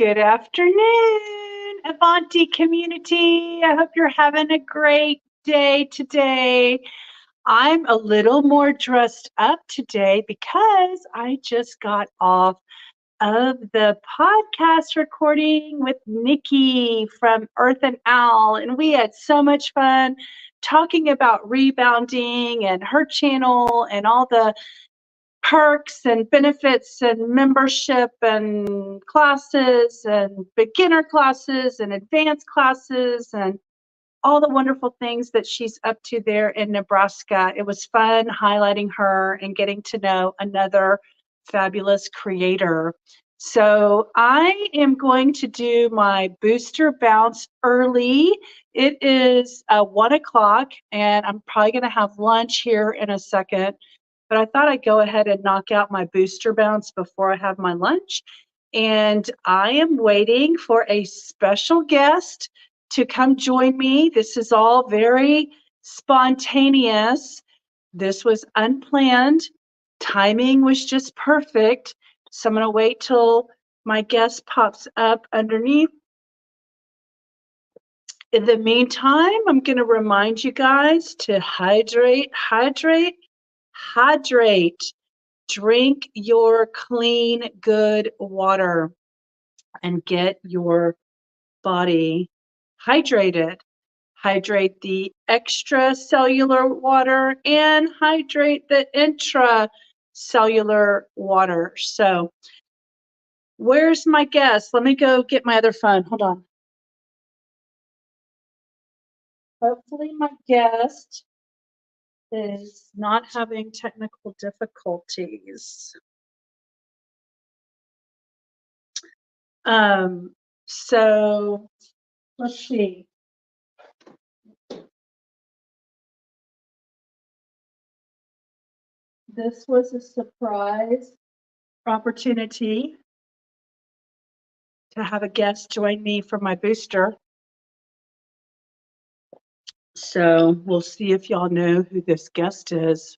Good afternoon, Avanti community. I hope you're having a great day today. I'm a little more dressed up today because I just got off of the podcast recording with Nikki from Earth and Owl, and we had so much fun talking about rebounding and her channel and all the perks and benefits and membership and classes and beginner classes and advanced classes and all the wonderful things that she's up to there in Nebraska. It was fun highlighting her and getting to know another fabulous creator. So I am going to do my booster bounce early. It is 1 o'clock and I'm probably going to have lunch here in a second. But I thought I'd go ahead and knock out my booster bounce before I have my lunch. And I am waiting for a special guest to come join me. This is all very spontaneous. This was unplanned. Timing was just perfect. So I'm going to wait till my guest pops up underneath. In the meantime, I'm going to remind you guys to hydrate. Drink your clean, good water and get your body hydrated. Hydrate the extracellular water and hydrate the intracellular water. So, where's my guest? Let me go get my other phone. Hold on. Hopefully, my guest is not having technical difficulties. So let's see. This was a surprise opportunity to have a guest join me for my booster. So we'll see if y'all know who this guest is.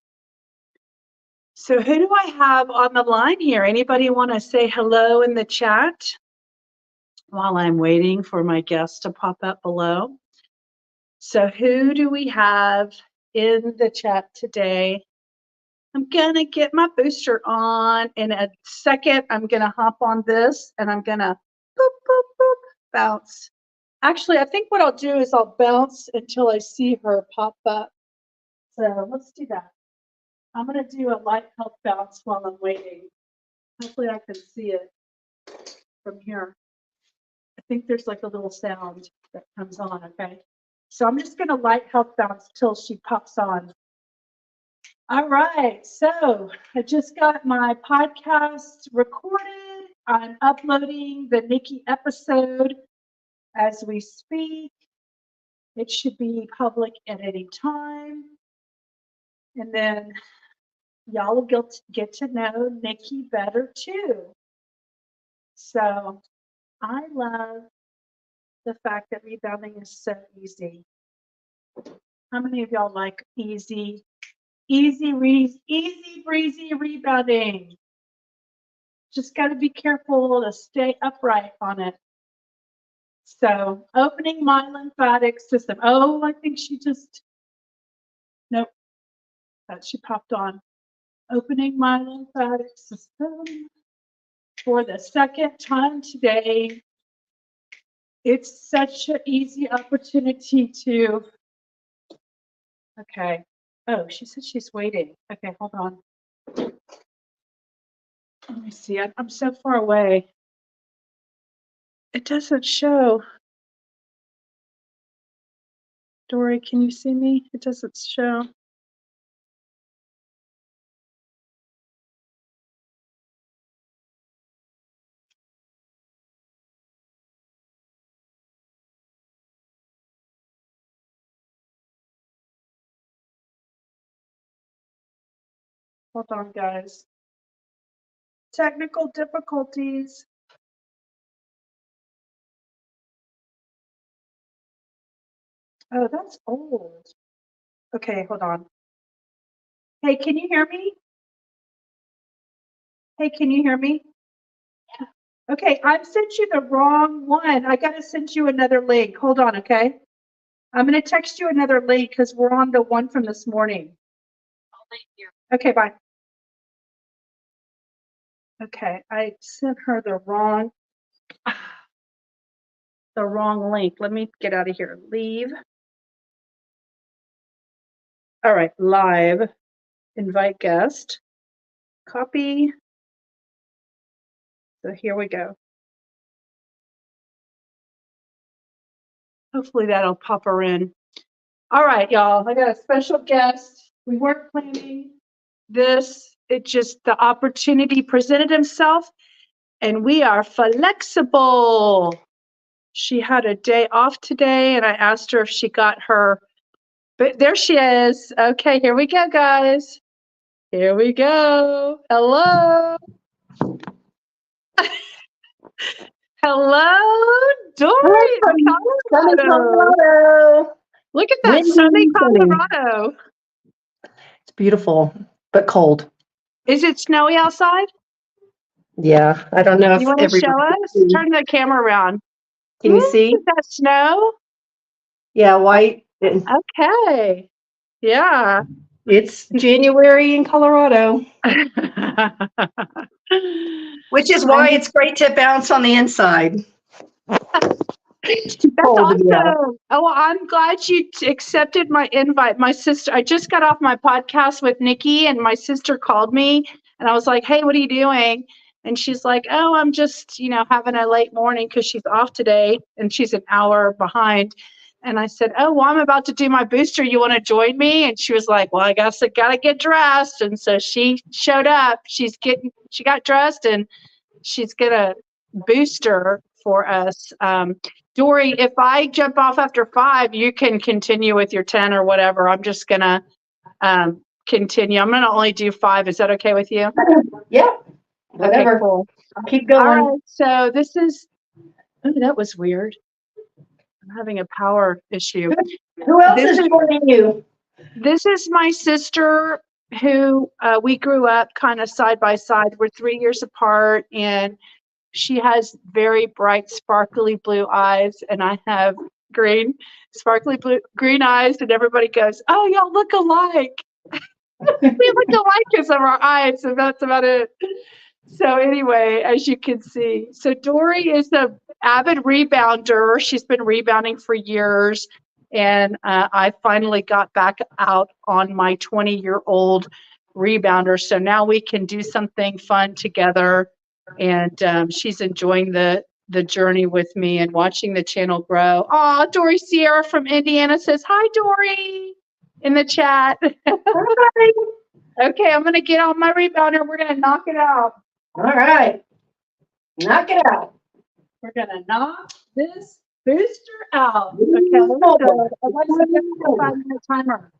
So who do I have on the line here? Anybody want to say hello in the chat while I'm waiting for my guest to pop up below? So who do we have in the chat today? I'm going to get my booster on in a second. I'm going to hop on this and I'm going to boop, boop, boop, bounce. Actually, I think what I'll do is I'll bounce until I see her pop up. So let's do that. I'm going to do a light health bounce while I'm waiting. Hopefully I can see it from here. I think there's like a little sound that comes on, okay? So I'm just going to light health bounce till she pops on. All right, so I just got my podcast recorded. I'm uploading the Nikki episode as we speak. It should be public at any time. And then y'all will get to know Nikki better too. So I love the fact that rebounding is so easy. How many of y'all like easy breezy rebounding? Just got to be careful to stay upright on it. So opening my lymphatic system. Oh, I think she just, nope, that she popped on. Opening my lymphatic system for the second time today. It's such an easy opportunity to, okay. Oh, she said she's waiting. Okay, hold on. Let me see, I'm so far away. It doesn't show. Dory, can you see me? It doesn't show. Hold on, guys. Technical difficulties. Oh, that's old. Okay, hold on. Hey, can you hear me? Hey, can you hear me? Okay, I've sent you the wrong one. I got to send you another link. Hold on, okay? I'm going to text you another link because we're on the one from this morning. Okay, bye. Okay, I sent her the wrong link. Let me get out of here. Leave. All right, live. Invite guest. Copy. So here we go. Hopefully that'll pop her in. All right, y'all. I got a special guest. We weren't planning this. It just, the opportunity presented himself, and we are flexible. She had a day off today, and I asked her if she got her, but there she is. Okay, here we go, guys. Here we go. Hello. Hello, Dory. Sunny Colorado. Look at that sunny Colorado. It's beautiful, but cold. Is it snowy outside? Yeah, I don't know if You want to show everybody us? can see. Turn the camera around. Can you see? Is that snow? Yeah, white. Okay. Yeah. It's January in Colorado, which is why it's great to bounce on the inside. It's too That's cold to be out. awesome. Oh, well, I'm glad you accepted my invite. My sister, I just got off my podcast with Nikki, and my sister called me, and I was like, "Hey, what are you doing?" And she's like, "Oh, I'm just, having a late morning because she's off today, and she's an hour behind." And I said, "Oh, well, I'm about to do my booster. You want to join me?" And she was like, "Well, I guess I gotta get dressed." And so she showed up. She got dressed, and she's gonna booster for us. Dory, if I jump off after 5, you can continue with your 10 or whatever. I'm just gonna continue. I'm gonna only do 5. Is that okay with you? Yeah, whatever. Okay, cool. I'll keep going. All right. So this is. Oh, that was weird. I'm having a power issue. Who else is joining you? This is my sister who we grew up kind of side by side. We're 3 years apart, and she has very bright, sparkly blue eyes, and I have sparkly blue green eyes, and everybody goes, "Oh, y'all look alike." We look alike because of our eyes, and that's about it. So anyway, as you can see, so Dory is an avid rebounder. She's been rebounding for years, and I finally got back out on my 20-year-old rebounder. So now we can do something fun together, and she's enjoying the journey with me and watching the channel grow. Oh, Dory Sierra from Indiana says, "Hi, Dory," in the chat. Hi. Okay, I'm going to get on my rebounder. We're going to knock it out. All right. Knock it out. We're going to knock this booster out. Okay, so Alexa, get the 5-minute timer.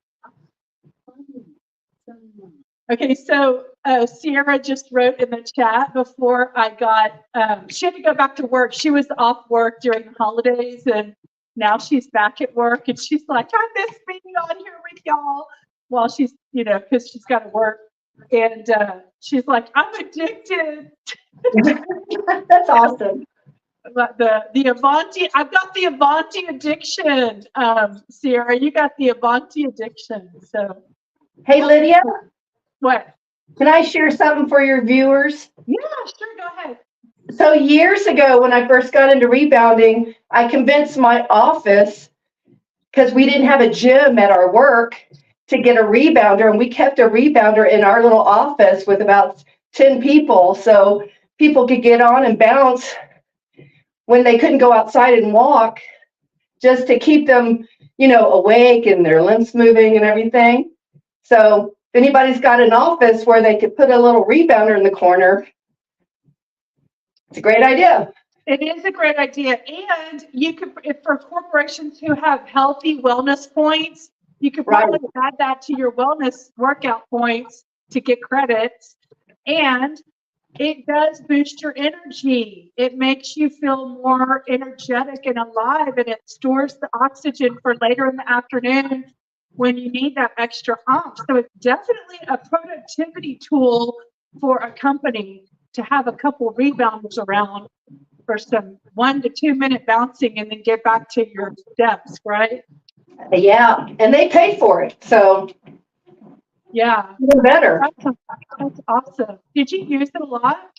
Okay, so Sierra just wrote in the chat before I got, she had to go back to work. She was off work during the holidays, and now she's back at work, and she's like, "I miss being on here with y'all," while she's, because she's got to work. And she's like, "I'm addicted." That's awesome. But the Avanti, I've got the Avanti addiction. Sierra, you got the Avanti addiction. So, Hey, Lydia. What? Can I share something for your viewers? Yeah, sure. Go ahead. So years ago, when I first got into rebounding, I convinced my office, because we didn't have a gym at our work, to get a rebounder, and we kept a rebounder in our little office with about 10 people, so people could get on and bounce when they couldn't go outside and walk, just to keep them, awake and their limbs moving and everything. So if anybody's got an office where they could put a little rebounder in the corner, it's a great idea. It is a great idea. And you could, for corporations who have healthy wellness points, you could probably add that to your wellness workout points to get credits. And it does boost your energy. It makes you feel more energetic and alive, and it stores the oxygen for later in the afternoon when you need that extra oomph. So it's definitely a productivity tool for a company. to have a couple rebounders around for some 1 to 2 minute bouncing and then get back to your steps, right? Yeah, and they pay for it, so Yeah, even better. that's awesome. Did you use it a lot?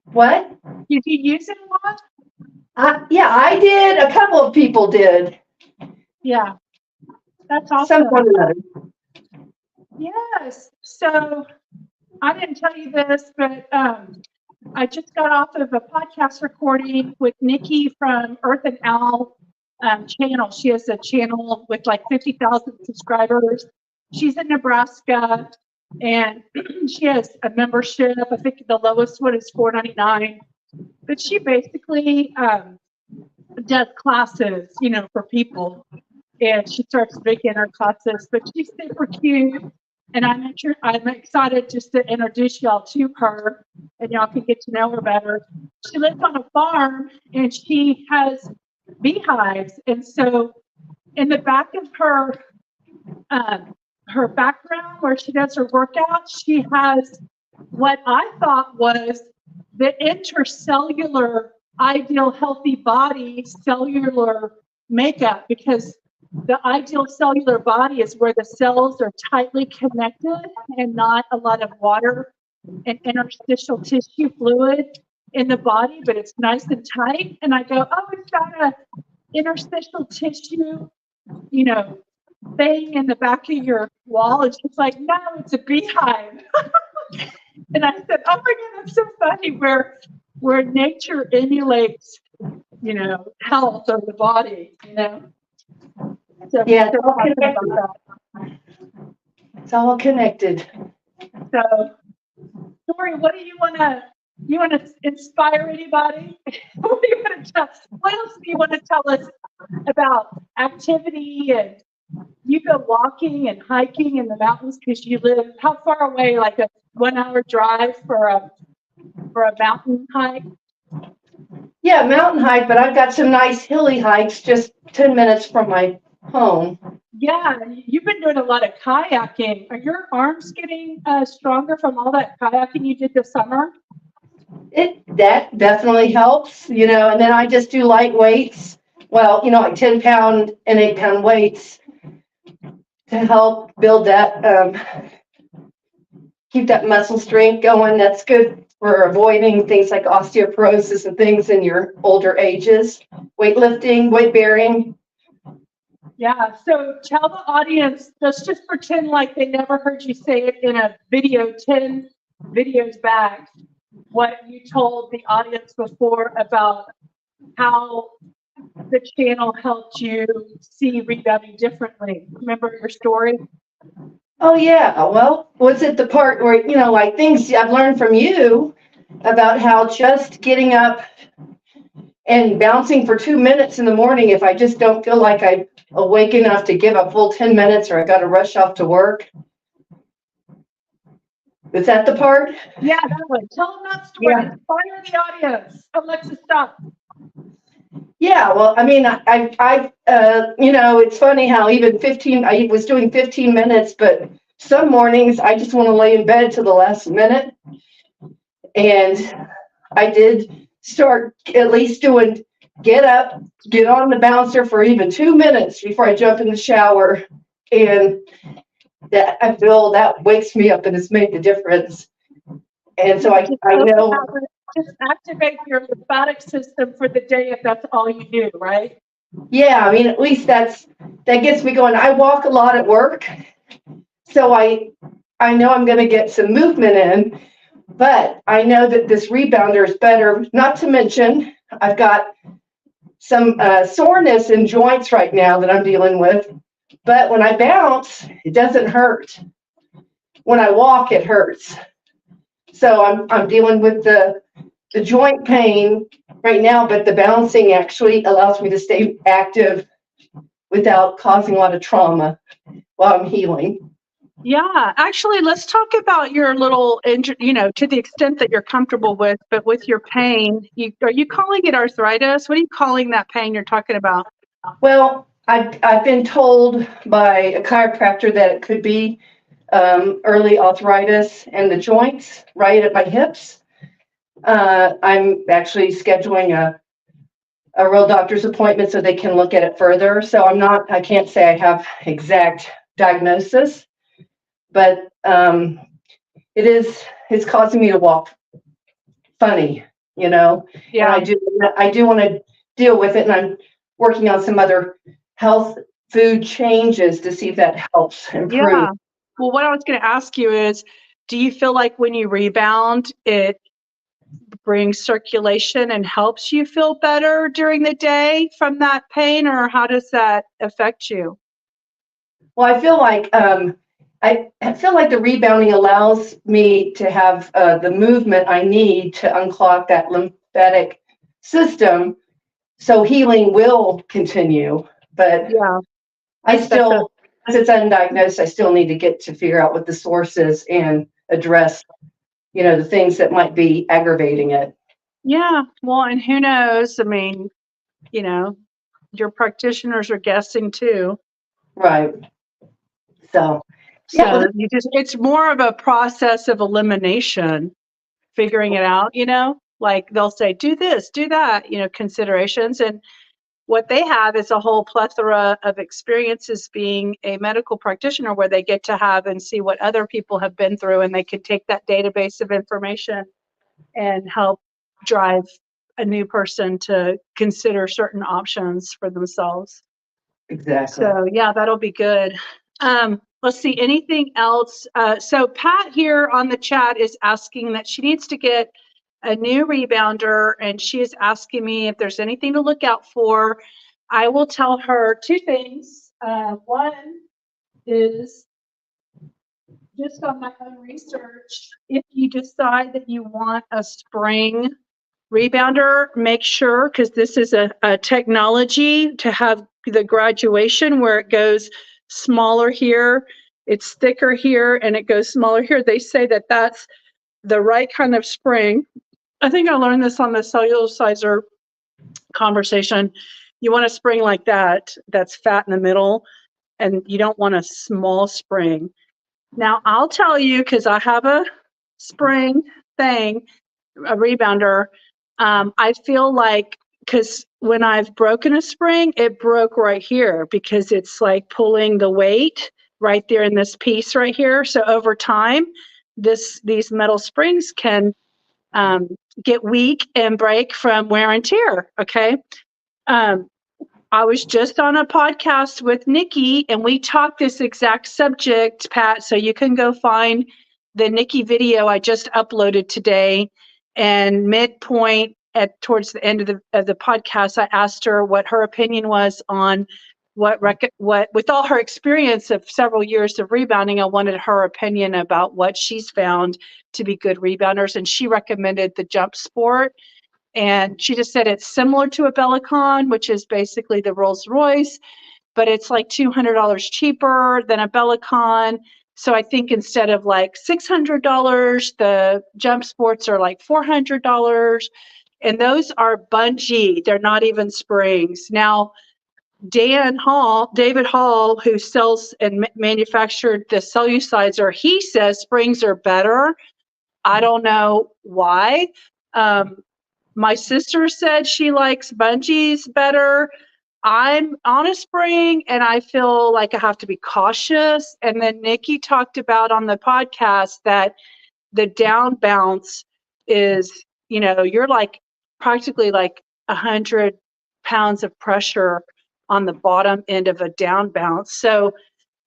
What? Did you use it a lot? Yeah, I did. A couple of people did. Yeah, that's awesome. Someone or another. Yes. So I didn't tell you this, but I just got off of a podcast recording with Nikki from Earth and Owl channel. She has a channel with like 50,000 subscribers. She's in Nebraska, and she has a membership. I think the lowest one is $4.99. But she basically does classes, for people. And she starts beginner classes, but she's super cute. And I'm excited just to introduce y'all to her, and y'all can get to know her better. She lives on a farm, and she has beehives. And so in the back of her background where she does her workouts, she has what I thought was the intercellular ideal healthy body cellular makeup, because the ideal cellular body is where the cells are tightly connected and not a lot of water and interstitial tissue fluid in the body, but it's nice and tight. And I go, oh, it's got a interstitial tissue, thing in the back of your wall. And she's like, no, it's a beehive. And I said, oh my God, that's so funny, where nature emulates, health of the body, So, Yeah, so it's all connected. It's all connected. So, Tori, what do you want to inspire anybody? What do you want to tell? What else do you want to tell us about activity? And you go walking and hiking in the mountains because you live how far away? Like a 1 hour drive for a mountain hike? Yeah, mountain hike, but I've got some nice hilly hikes just 10 minutes from my home. Yeah, you've been doing a lot of kayaking. Are your arms getting stronger from all that kayaking you did this summer? That definitely helps, and then I just do light weights. Well, like 10-pound and 8-pound weights to help build that, keep that muscle strength going. That's good for avoiding things like osteoporosis and things in your older ages. Weightlifting, weight bearing. Yeah, so tell the audience, let's just pretend like they never heard you say it in a video 10 videos back, what you told the audience before about how the channel helped you see rebounding differently. Remember your story? Oh, yeah. Well, was it the part where, like things I've learned from you about how just getting up and bouncing for 2 minutes in the morning, if I just don't feel like I'm awake enough to give a full 10 minutes or I got to rush off to work. Is that the part? Yeah, that one. Tell them that story. Yeah. Inspire the audience. Alexa, stop. Yeah, well, I mean, it's funny how even I was doing 15 minutes, but some mornings I just want to lay in bed till the last minute. And I did start at least doing get up, get on the bouncer for even 2 minutes before I jump in the shower. And that I feel that wakes me up and it's made the difference. And so I know. Just activate your lymphatic system for the day if that's all you do, right? Yeah, I mean, at least that gets me going. I walk a lot at work, so I know I'm going to get some movement in, but I know that this rebounder is better. Not to mention, I've got some soreness in joints right now that I'm dealing with, but when I bounce, it doesn't hurt. When I walk, it hurts. So I'm dealing with the joint pain right now, but the bouncing actually allows me to stay active without causing a lot of trauma while I'm healing. Yeah, actually, let's talk about your little injury, to the extent that you're comfortable with, but with your pain, are you calling it arthritis? What are you calling that pain you're talking about? Well, I've been told by a chiropractor that it could be early arthritis in the joints, right at my hips. I'm actually scheduling a real doctor's appointment so they can look at it further. So I can't say I have exact diagnosis, but it's causing me to walk funny, and Yeah. I do want to deal with it, and I'm working on some other health food changes to see if that helps improve. Yeah. Well, what I was going to ask you is, do you feel like when you rebound, it brings circulation and helps you feel better during the day from that pain, or how does that affect you? Well, I feel like the rebounding allows me to have the movement I need to unclog that lymphatic system, so healing will continue. But Yeah. I That's a still, as it's undiagnosed, I still need to get to figure out what the source is and address, the things that might be aggravating it. Yeah. Well, and who knows? I mean, your practitioners are guessing too. Right. So, yeah, well, So it's more of a process of elimination, figuring it out, like they'll say, do this, do that, considerations. And what they have is a whole plethora of experiences being a medical practitioner where they get to have and see what other people have been through, and they can take that database of information and help drive a new person to consider certain options for themselves. exactly. So yeah, that'll be good. Let's see, anything else? So Pat here on the chat is asking that she needs to get a new rebounder, and she is asking me if there's anything to look out for. I will tell her two things. One is, just on my own research, if you decide that you want a spring rebounder, make sure, because this is a technology to have the graduation where it goes smaller here, it's thicker here, and it goes smaller here. They say that that's the right kind of spring. I think I learned this on the cellulosizer conversation. You want a spring like that, that's fat in the middle, and you don't want a small spring. Now, I'll tell you, because I have a spring thing, a rebounder, I feel like, because when I've broken a spring, it broke right here because it's like pulling the weight right there in this piece right here. So over time, these metal springs can get weak and break from wear and tear. Okay. Um, I was just on a podcast with Nikki, and we talked this exact subject, Pat. So you can go find the Nikki video I just uploaded today. And midpoint towards the end of the podcast, I asked her what her opinion was on what with all her experience of several years of rebounding. I wanted her opinion about what she's found to be good rebounders, and she recommended the Jump Sport. And she just said it's similar to a Bellicon, which is basically the Rolls Royce, but it's like $200 cheaper than a Bellicon. So I think instead of like $600, the Jump Sports are like $400. And those are bungee. They're not even springs. Now, David Hall, who sells and manufactured the Cellusizer, he says springs are better. I don't know why. My sister said she likes bungees better. I'm on a spring and I feel like I have to be cautious. And then Nikki talked about on the podcast that the down bounce is, you're like practically like 100 pounds of pressure on the bottom end of a down bounce. So,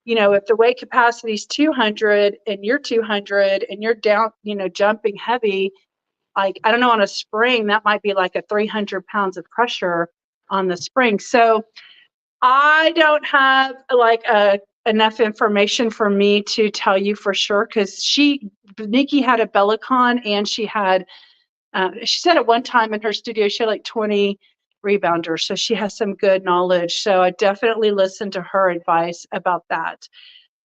if the weight capacity is 200 and you're 200 and you're down, jumping heavy, like, I don't know, on a spring, that might be like a 300 pounds of pressure on the spring. So I don't have like enough information for me to tell you for sure, because Nikki had a Bellicon, and she said at one time in her studio, she had like 20 rebounders. So she has some good knowledge. So I definitely listen to her advice about that.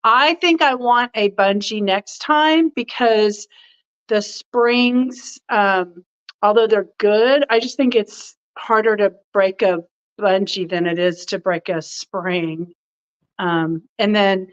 I think I want a bungee next time, because the springs, although they're good, I just think it's harder to break a bungee than it is to break a spring. And then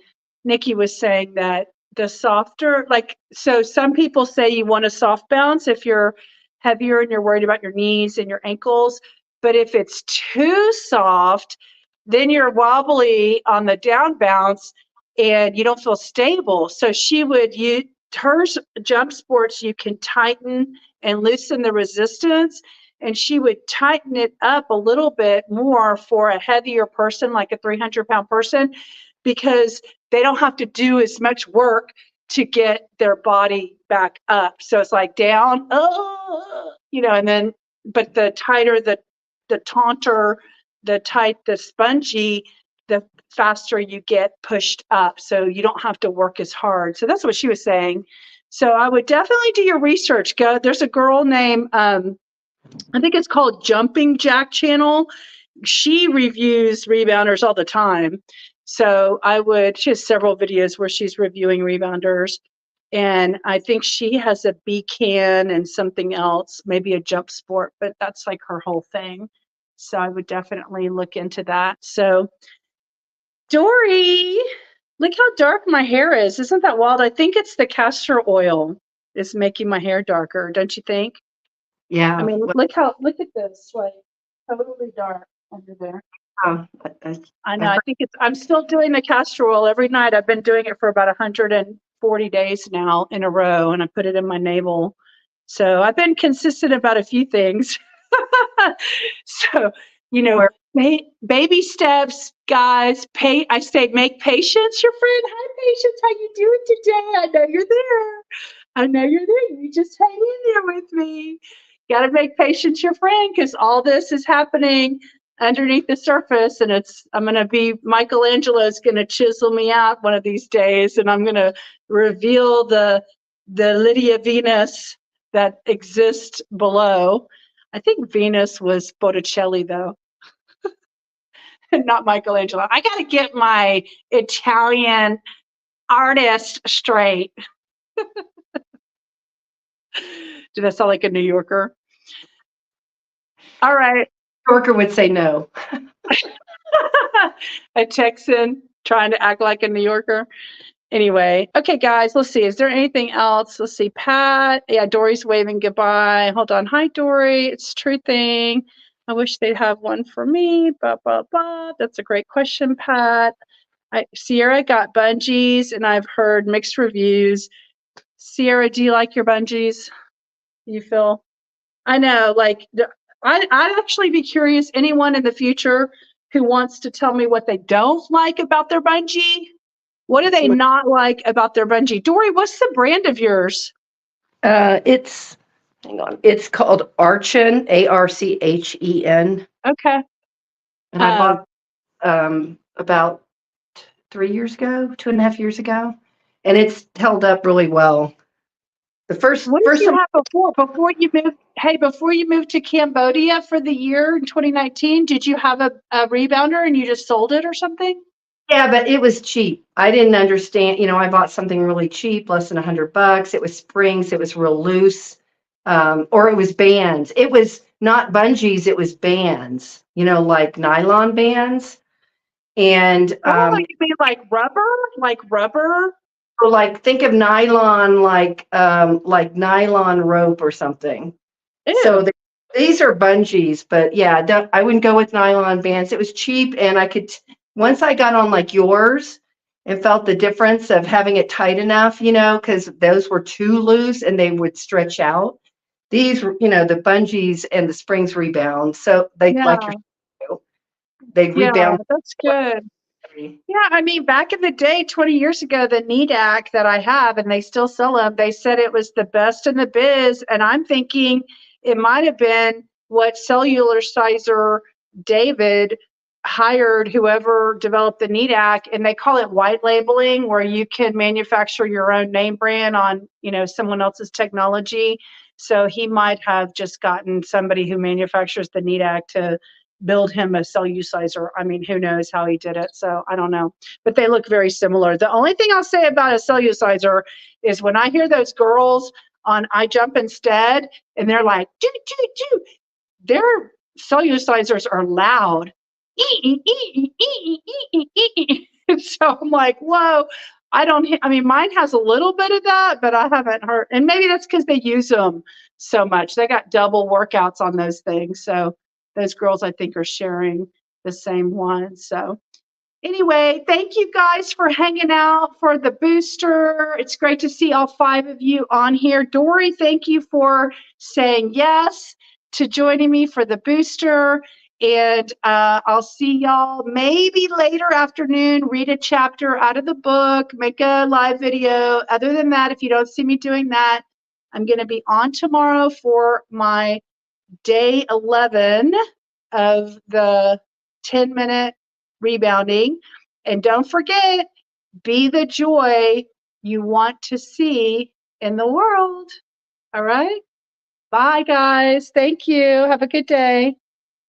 Nikki was saying that the softer, like, so some people say you want a soft bounce if you're heavier and you're worried about your knees and your ankles. But if it's too soft, then you're wobbly on the down bounce and you don't feel stable. So she would use hers jump sports, you can tighten and loosen the resistance. And she would tighten it up a little bit more for a heavier person, like a 300-pound person, because they don't have to do as much work to get their body back up. So it's like down, and then, but the tighter the taunter, the tight, the spongy, the faster you get pushed up. So you don't have to work as hard. So that's what she was saying. So I would definitely do your research. Go. There's a girl named, I think it's called Jumping Jack Channel. She reviews rebounders all the time. So she has several videos where she's reviewing rebounders. And I think she has a B-can and something else, maybe a jump sport, but that's like her whole thing. So I would definitely look into that. So Dory, look how dark my hair is. Isn't that wild? I think it's the castor oil is making my hair darker, don't you think? Yeah. I mean, look at this, like totally dark under there. Oh, I know. I'm still doing the castor oil every night. I've been doing it for about 140 days now in a row, and I put it in my navel. So I've been consistent about a few things. So, baby steps, guys. I say, make patience your friend. Hi, Patience. How you doing today? I know you're there. You just hang in there with me. Got to make patience your friend, because all this is happening underneath the surface, and Michelangelo's going to chisel me out one of these days, and I'm going to reveal the Lydia Venus that exists below. I think Venus was Botticelli, though, not Michelangelo. I got to get my Italian artist straight. Did that sound like a New Yorker? All right. New Yorker would say no. A Texan trying to act like a New Yorker. Anyway, okay, guys, let's see. Is there anything else? Let's see. Pat. Yeah, Dory's waving goodbye. Hold on. Hi, Dory. It's True Thing. I wish they'd have one for me. Blah, blah, blah. That's a great question, Pat. Sierra got bungees, and I've heard mixed reviews. Sierra, do you like your bungees? You feel? I know, like, I'd actually be curious, anyone in the future who wants to tell me what they don't like about their bungee. What do they not like about their bungee? Dory, what's the brand of yours? It's called Archen, Archen. Okay. And I bought about 3 years ago, 2.5 years ago, and it's held up really well. What did you have before you moved? Hey, before you moved to Cambodia for the year in 2019, did you have a rebounder and you just sold it or something? Yeah, but it was cheap. I didn't understand. I bought something really cheap, less than $100. It was springs. It was real loose, or it was bands. It was not bungees. It was bands. Like nylon bands. And you mean like rubber? Like rubber? Or like think of nylon, like nylon rope or something. Ew. So these are bungees, but yeah, I wouldn't go with nylon bands. It was cheap, and once I got on like yours and felt the difference of having it tight enough, because those were too loose and they would stretch out. These, the bungees and the springs rebound, so they they rebound. That's good. Yeah, I mean, back in the day, 20 years ago, the Needak that I have, and they still sell them, they said it was the best in the biz. And I'm thinking it might have been what cellular sizer David hired whoever developed the Needak, and they call it white labeling, where you can manufacture your own name brand on, someone else's technology. So he might have just gotten somebody who manufactures the Needak to build him a cellulizer. I mean, who knows how he did it? So I don't know, but they look very similar. The only thing I'll say about a cellulizer is when I hear those girls on I Jump Instead, and they're like, do, do, do, their cellulicers are loud. So I'm like, whoa, I don't, I mean, mine has a little bit of that, but I haven't heard, and maybe that's because they use them so much. They got double workouts on those things. So those girls, I think, are sharing the same one. So anyway, thank you guys for hanging out for the booster. It's great to see all 5 of you on here. Dory, thank you for saying yes to joining me for the booster. And I'll see y'all maybe later afternoon, read a chapter out of the book, make a live video. Other than that, if you don't see me doing that, I'm going to be on tomorrow for my day 11 of the 10-minute rebounding. And don't forget, be the joy you want to see in the world. All right? Bye, guys. Thank you. Have a good day.